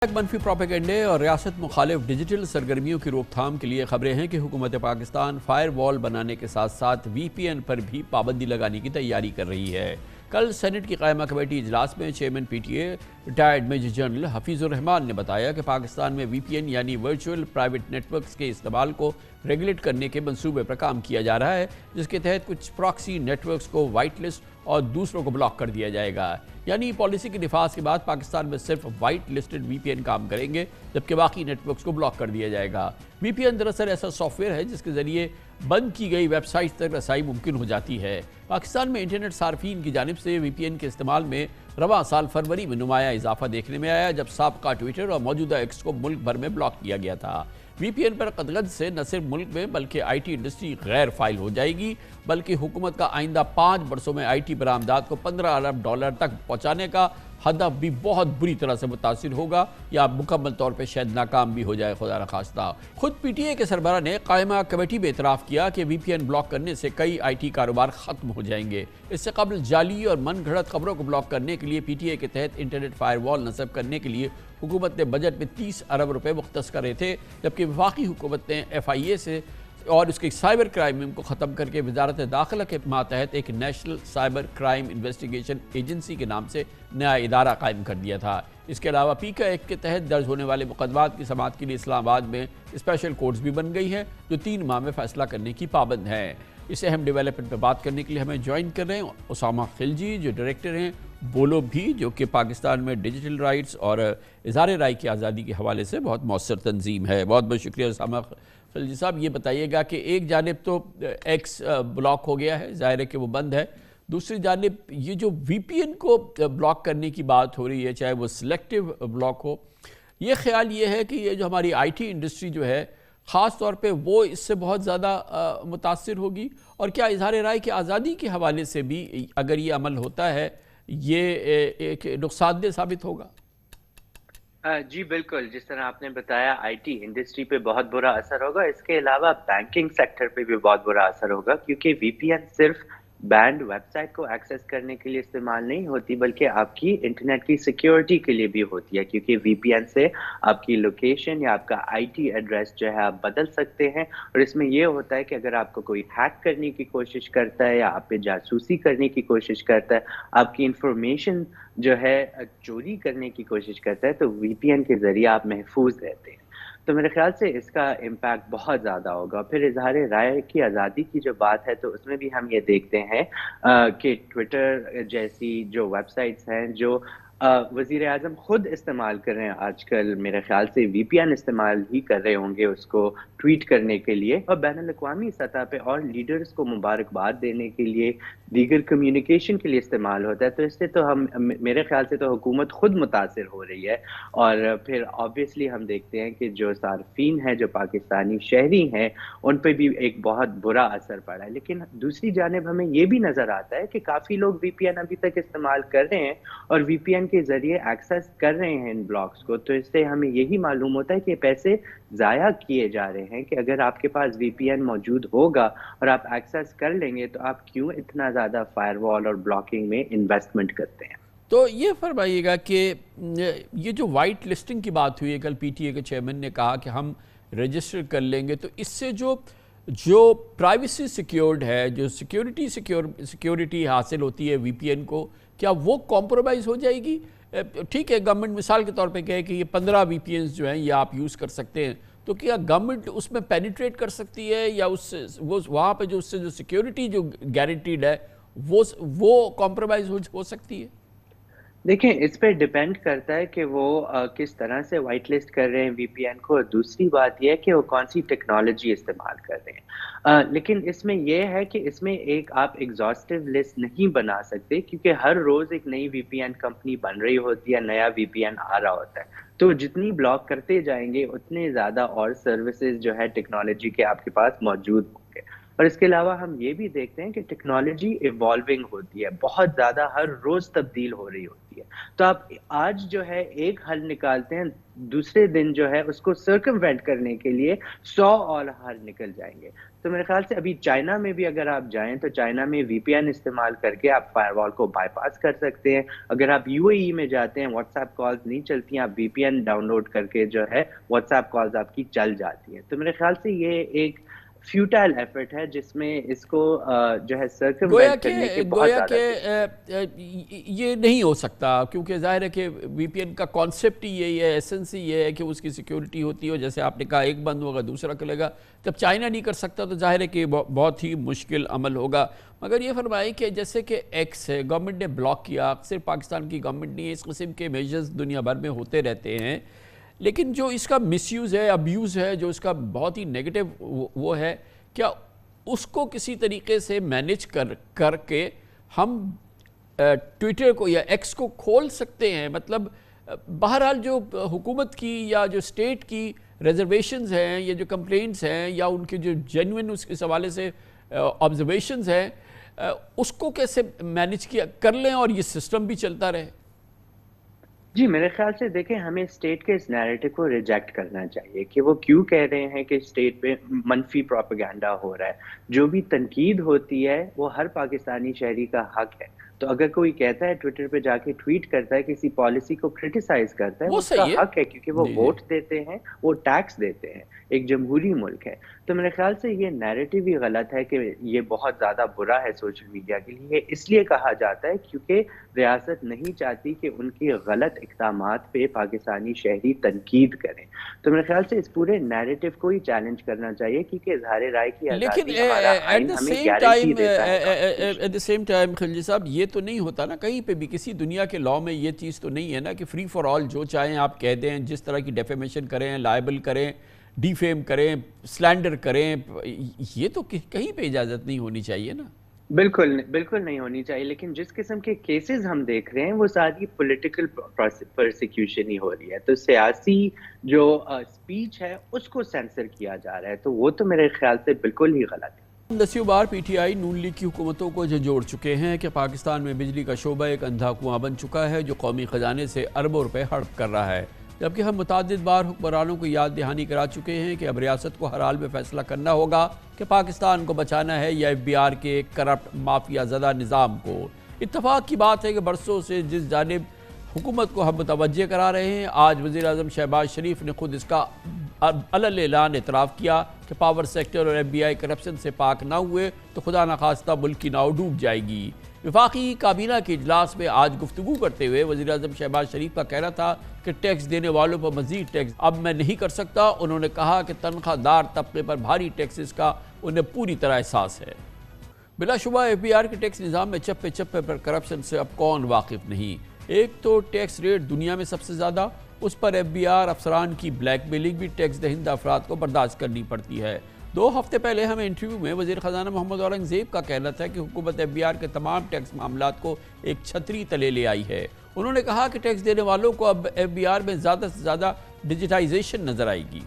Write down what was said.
منفی پروپیگنڈے اور ریاست مخالف ڈیجیٹل سرگرمیوں کی روک تھام کے لیے خبریں ہیں کہ حکومت پاکستان فائر وال بنانے کے ساتھ ساتھ وی پی این پر بھی پابندی لگانے کی تیاری کر رہی ہے۔ کل سینٹ کی قائمہ کمیٹی اجلاس میں chairman P T A retired major general Hafeez ur Rehman نے بتایا کہ پاکستان میں وی پی این یعنی ورچوئل پرائیویٹ نیٹ ورکس کے استعمال کو ریگولیٹ کرنے کے منصوبے پر کام کیا جا رہا ہے، جس کے تحت کچھ پراکسی نیٹ ورکس کو وائٹ لسٹ اور دوسروں کو بلاک کر دیا جائے گا۔ یعنی پالیسی کے نفاذ کے بعد پاکستان میں صرف وائٹ لسٹڈ وی پی این کام کریں گے، جبکہ باقی نیٹ ورکس کو بلاک کر دیا جائے گا۔ وی پی این دراصل ایسا سافٹ ویئر ہے جس کے ذریعے بند کی گئی ویب سائٹ تک رسائی ممکن ہو جاتی ہے۔ پاکستان میں انٹرنیٹ صارفین کی جانب سے وی پی این کے استعمال میں رواں سال فروری میں نمایاں اضافہ دیکھنے میں آیا، جب سابقہ ٹویٹر اور موجودہ ایکس کو ملک بھر میں بلاک کیا گیا تھا۔ وی پی این پر قدغن سے نہ صرف ملک میں بلکہ آئی ٹی انڈسٹری غیر فائل ہو جائے گی، بلکہ حکومت کا آئندہ 5 برسوں میں آئی ٹی برآمدات کو $15 ارب تک پہنچانے کا ہدف بھی بہت بری طرح سے متاثر ہوگا، یا مکمل طور پہ شاید ناکام بھی ہو جائے خدا نخواستہ۔ خود پی ٹی اے کے سربراہ نے قائمہ کمیٹی میں اعتراف کیا کہ وی پی این بلاک کرنے سے کئی آئی ٹی کاروبار ختم ہو جائیں گے۔ اس سے قبل جعلی اور من گھڑت خبروں کو بلاک کرنے کے لیے پی ٹی اے کے تحت انٹرنیٹ فائر وال نصب کرنے کے لیے حکومت نے بجٹ میں $30 ارب مختص کرے تھے، جبکہ وفاقی حکومت نے ایف آئی اے سے اور اس کے سائبر کرائم کو ختم کر کے وزارت داخلہ کے ماتحت ایک national cyber crime investigation agency کے نام سے نیا ادارہ قائم کر دیا تھا۔ اس کے علاوہ پیکا ایکٹ کے تحت درج ہونے والے مقدمات کی سماعت کے لیے اسلام آباد میں اسپیشل کورٹس بھی بن گئی ہیں، جو 3 ماہ میں فیصلہ کرنے کی پابند ہیں۔ اس اہم ڈیولپمنٹ پہ بات کرنے کے لیے ہمیں جوائن کر رہے ہیں اسامہ خلجی، جو ڈائریکٹر ہیں بولو بھی، جو کہ پاکستان میں ڈیجیٹل رائٹس اور اظہار رائے کی آزادی کے حوالے سے بہت مؤثر تنظیم ہے۔ بہت بہت شکریہ اسامہ خلجی صاحب۔ یہ بتائیے گا کہ ایک جانب تو ایکس بلاک ہو گیا ہے، ظاہر ہے کہ وہ بند ہے، دوسری جانب یہ جو وی پی این کو بلاک کرنے کی بات ہو رہی ہے، چاہے وہ سلیکٹیو بلاک ہو، یہ خیال یہ ہے کہ یہ جو ہماری آئی ٹی انڈسٹری جو ہے خاص طور پہ وہ اس سے بہت زیادہ متاثر ہوگی، اور کیا اظہار رائے کی آزادی کے حوالے سے بھی اگر یہ عمل ہوتا ہے یہ ایک نقصان دہ ثابت ہوگا؟ جی بالکل، جس طرح آپ نے بتایا آئی ٹی انڈسٹری پہ بہت برا اثر ہوگا۔ اس کے علاوہ بینکنگ سیکٹر پہ بھی بہت برا اثر ہوگا، کیونکہ وی پی این صرف بینڈ ویب سائٹ کو ایکسیس کرنے کے لیے استعمال نہیں ہوتی، بلکہ آپ کی انٹرنیٹ کی سیکیورٹی کے لیے بھی ہوتی ہے، کیونکہ وی پی این سے آپ کی لوکیشن یا آپ کا آئی ٹی ایڈریس جو ہے آپ بدل سکتے ہیں، اور اس میں یہ ہوتا ہے کہ اگر آپ کو کوئی ہیک کرنے کی کوشش کرتا ہے یا آپ پہ جاسوسی کرنے کی کوشش کرتا ہے، آپ کی انفارمیشن جو ہے چوری کرنے کی کوشش کرتا ہے، تو وی پی این کے ذریعے آپ محفوظ رہتے ہیں۔ تو میرے خیال سے اس کا امپیکٹ بہت زیادہ ہوگا۔ پھر اظہار رائے کی آزادی کی جو بات ہے، تو اس میں بھی ہم یہ دیکھتے ہیں کہ ٹویٹر جیسی جو ویب سائٹس ہیں جو وزیر اعظم خود استعمال کر رہے ہیں آج کل، میرے خیال سے وی پی این استعمال ہی کر رہے ہوں گے اس کو ٹویٹ کرنے کے لیے، اور بین الاقوامی سطح پہ اور لیڈرز کو مبارکباد دینے کے لیے، دیگر کمیونیکیشن کے لیے استعمال ہوتا ہے۔ تو اس سے تو میرے خیال سے تو حکومت خود متاثر ہو رہی ہے، اور پھر آبویسلی ہم دیکھتے ہیں کہ جو صارفین ہیں، جو پاکستانی شہری ہیں، ان پہ بھی ایک بہت برا اثر پڑا ہے۔ لیکن دوسری جانب ہمیں یہ بھی نظر آتا ہے کہ کافی لوگ وی پی این ابھی تک استعمال کر رہے ہیں اور وی پی این کے ذریعے ایکسیس کر رہے ہیں ان بلاکس کو، تو اس سے ہمیں یہی معلوم ہوتا ہے کہ پیسے ضائع کیے جا رہے ہیں، کہ اگر آپ کے پاس وی پی این موجود ہوگا اور آپ ایکسیس کر لیں گے تو آپ کیوں اتنا زیادہ فائر وال اور بلاکنگ میں انویسٹمنٹ کرتے ہیں۔ تو یہ فرمائیے گا کہ یہ جو وائٹ لسٹنگ کی بات ہوئی ہے، کل پی ٹی اے کے چیئرمین نے کہا کہ ہم رجسٹر کر لیں گے، تو اس سے جو پرائیویسی سیکیورڈ ہے، جو سیکیورٹی حاصل ہوتی ہے وی پی این کو، کیا وہ کمپرومائز ہو جائے گی؟ ٹھیک ہے، گورنمنٹ مثال کے طور پہ کہے کہ یہ 15 وی پی اینز جو ہیں یہ آپ یوز کر سکتے ہیں، تو کیا گورنمنٹ اس میں پینیٹریٹ کر سکتی ہے، یا اس سے وہاں پہ جو اس سے جو سیکیورٹی جو گارنٹیڈ ہے وہ کمپرومائز ہو سکتی ہے؟ دیکھیں، اس پہ ڈیپینڈ کرتا ہے کہ وہ کس طرح سے وائٹ لسٹ کر رہے ہیں وی پی این کو، اور دوسری بات یہ ہے کہ وہ کون سی ٹیکنالوجی استعمال کر رہے ہیں۔ لیکن اس میں یہ ہے کہ اس میں ایک آپ ایگزاسٹو لسٹ نہیں بنا سکتے، کیونکہ ہر روز ایک نئی وی پی این کمپنی بن رہی ہوتی ہے، نیا وی پی این آ رہا ہوتا ہے، تو جتنی بلاک کرتے جائیں گے اتنے زیادہ اور سروسز جو ہے ٹیکنالوجی کے آپ کے پاس موجود ہوں گے۔ اور اس کے علاوہ ہم یہ بھی دیکھتے ہیں کہ ٹیکنالوجی ایوالونگ ہوتی ہے، بہت زیادہ ہر روز تبدیل ہو رہی ہوتی ہے، تو آپ آج جو ہے ایک حل نکالتے ہیں، دوسرے دن جو ہے اس کو سرکموینٹ کرنے کے لیے 100 اور حل نکل جائیں گے۔ تو میرے خیال سے ابھی چائنا میں بھی اگر آپ جائیں تو چائنا میں وی پی این استعمال کر کے آپ فائر وال کو بائی پاس کر سکتے ہیں۔ اگر آپ یو اے ای میں جاتے ہیں، واٹس ایپ کالز نہیں چلتی ہیں، آپ وی پی این ڈاؤن لوڈ کر کے جو ہے واٹس ایپ کالز آپ کی چل جاتی ہیں۔ تو میرے خیال سے یہ ایک فیوٹائل ایفرٹ ہے جس میں اس کو جو ہے سرکموینٹ کرنے کے بہت گویا زیادہ کہ یہ نہیں ہو سکتا، کیونکہ ظاہر ہے کہ وی پی این کا کانسیپٹ ہی یہی ہے، ایسنس ہی یہ ہے کہ اس کی سیکیورٹی ہوتی ہے، جیسے آپ نے کہا ایک بند ہوگا دوسرا کھلے گا۔ جب چائنا نہیں کر سکتا تو ظاہر ہے کہ بہت ہی مشکل عمل ہوگا۔ مگر یہ فرمائیں کہ جیسے کہ ایکس ہے، گورنمنٹ نے بلاک کیا، صرف پاکستان کی گورنمنٹ نہیں ہے، اس قسم کے میجرز دنیا بھر میں ہوتے رہتے ہیں، لیکن جو اس کا مس یوز ہے، ابیوز ہے، جو اس کا بہت ہی نیگیٹو وہ ہے، کیا اس کو کسی طریقے سے مینیج کر کے ہم ٹویٹر کو یا ایکس کو کھول سکتے ہیں؟ مطلب بہرحال جو حکومت کی یا جو اسٹیٹ کی ریزرویشنز ہیں، یا جو کمپلینٹس ہیں، یا ان کے جو جینوئن اس حوالے سے آبزرویشنز ہیں، اس کو کیسے مینیج کر لیں اور یہ سسٹم بھی چلتا رہے؟ جی میرے خیال سے دیکھیں، ہمیں اسٹیٹ کے اس نیریٹو کو ریجیکٹ کرنا چاہیے کہ وہ کیوں کہہ رہے ہیں کہ اسٹیٹ پہ منفی پروپیگنڈا ہو رہا ہے۔ جو بھی تنقید ہوتی ہے وہ ہر پاکستانی شہری کا حق ہے، تو اگر کوئی کہتا ہے ٹویٹر پہ جا کے ٹویٹ کرتا ہے، کسی پالیسی کو کرٹیسائز کرتا ہے، وہ اس کا صحیح ہے، حق ہے، کیونکہ وہ ووٹ دیتے ہیں، وہ ٹیکس دیتے ہیں، ایک جمہوری ملک ہے۔ تو میرے خیال سے یہ نیریٹو ہی غلط ہے کہ یہ بہت زیادہ برا ہے سوشل میڈیا کے لیے، اس لیے کہا جاتا ہے کیونکہ ریاست نہیں چاہتی کہ ان کی غلط اقدامات پہ پاکستانی شہری تنقید کریں۔ تو میرے خیال سے اس پورے نیریٹو کو ہی چیلنج کرنا چاہیے، کیونکہ اظہار رائے کی لیکن آزادی ہمارا آئین ہمیں گارنٹی دیتا ہے۔ At the same time Khilji صاحب، یہ تو نہیں ہوتا نا کہیں پہ بھی، کسی دنیا کے لاء میں یہ چیز تو نہیں ہے نا کہ فری فار آل جو چاہیں آپ کہہ دیں، جس طرح کی ڈیفیمیشن کریں، لائبل کریں، ڈیفیم کریں، سلینڈر کریں، یہ تو کہیں پہ اجازت نہیں ہونی چاہیے نا۔ بالکل بالکل نہیں ہونی چاہیے، لیکن جس قسم کے کیسز ہم دیکھ رہے ہیں وہ ساری پولیٹیکل پرسیکیوشن ہی ہو رہی ہے، تو سیاسی جو سپیچ ہے اس کو سینسر کیا جا رہا ہے، تو وہ تو میرے خیال سے بالکل ہی غلط ہے۔ دسیوں بار P T I known league کی حکومتوں کو جھنجھوڑ چکے ہیں کہ پاکستان میں بجلی کا شعبہ ایک اندھا کنواں بن چکا ہے جو قومی خزانے سے اربوں روپے ہڑپ کر رہا ہے، جبکہ ہم متعدد بار حکمرانوں کو یاد دہانی کرا چکے ہیں کہ اب ریاست کو ہر حال میں فیصلہ کرنا ہوگا کہ پاکستان کو بچانا ہے یا ایف بی آر کے کرپٹ مافیا زدہ نظام کو۔ اتفاق کی بات ہے کہ برسوں سے جس جانب حکومت کو ہم متوجہ کرا رہے ہیں، آج وزیر اعظم شہباز شریف نے خود اس کا علل اعلان اعتراف کیا کہ پاور سیکٹر اور ایف بی آئی کرپشن سے پاک نہ ہوئے تو خدا نخواستہ ملک کی ناؤ ڈوب جائے گی۔ وفاقی کابینہ کے اجلاس میں آج گفتگو کرتے ہوئے وزیر اعظم شہباز شریف کا کہنا تھا کہ ٹیکس دینے والوں پر مزید ٹیکس اب میں نہیں کر سکتا۔ انہوں نے کہا کہ تنخواہ دار طبقے پر بھاری ٹیکسز کا انہیں پوری طرح احساس ہے۔ بلا شبہ ایف بی آر کے ٹیکس نظام میں چپے چپے پر کرپشن سے اب کون واقف نہیں؟ ایک تو ٹیکس ریٹ دنیا میں سب سے زیادہ، اس پر ایف بی آر افسران کی بلیک میلنگ بھی ٹیکس دہندہ افراد کو برداشت کرنی پڑتی ہے۔ 2 ہفتے پہلے ہمیں انٹرویو میں وزیر خزانہ محمد اورنگزیب کا کہنا تھا کہ حکومت ایف بی آر کے تمام ٹیکس معاملات کو ایک چھتری تلے لے آئی ہے۔ انہوں نے کہا کہ ٹیکس دینے والوں کو اب ایف بی آر میں زیادہ سے زیادہ ڈیجیٹائزیشن نظر آئے گی۔